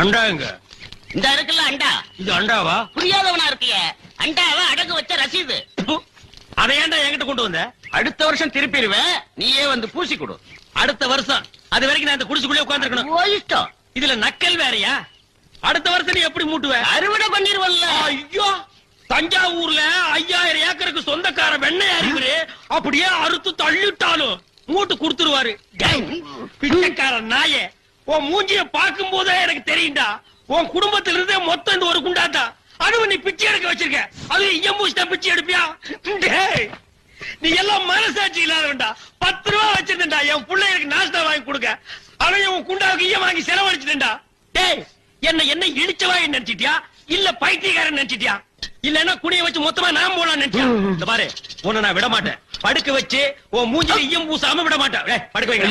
அண்டாங்க இந்த இருக்குல்ல அண்டா, இது அண்டாவா? புரியாதவனா இருக்கிய. அண்டாவை அடகு வச்ச ரசீது. அதை ஏன்டா என்கிட்ட கொண்டு வந்த? அடுத்த வருஷம் திருப்பிடுவேன், நீயே வந்து பூசி கொடு. அடுத்த வருஷம் அது வரைக்கும் நான் இந்த குடிசுக்குள்ளே உட்கார்ந்திருக்கணும். ஓ இஷ்டம். இதுல நக்கல் வேறயா? அடுத்த வருஷம் நீ எப்படி மூட்டுவ? அறுவடை பண்ணிருவல்ல. ஐயோ, தஞ்சாவூர்ல 5000 ஏக்கருக்கு சொந்தக்கார வெண்ணெய் அறிவுரு அப்படியே அறுத்து தள்ளிட்டாலும் மூட்டு குடுத்துருவாரு. பிச்சைக்கார நாயே, உன் மூஞ்சிய பார்க்கும் போதே எனக்கு தெரியும்டா, உன் குடும்பத்தில இருந்தே மொத்தம் இந்த ஒரு குண்டாதான். அதுவும் நீ பிச்சை எடுக்க வச்சிருக்க, அது ஐயம்பூசிட்டா பிச்சை எடுப்பியா? டேய், நீ எல்லாம் மனசாட்சி இல்லாதவன்டா. 10 ரூபா வச்சிருந்தா என் பிள்ளைகளுக்கு நாஸ்டா வாங்கி கொடுக்க, அவன் உன் குண்டாவுக்கு ஈய வாங்கி செலவழிச்சுட்டா. டேய், என்ன இடிச்சவா நினைச்சிட்டியா இல்ல பைத்தியக்காரன் நினைச்சிட்டியா? இல்லன்னா குனிய வச்சு மொத்தமா நான் போலாம் நினைச்சியா? இந்த பாரு, உன்னை நான் விட மாட்டேன். படுக்க வச்சு உன் மூஞ்சில ஈயம் பூசாம விட மாட்டேன். படுக்க வைங்க.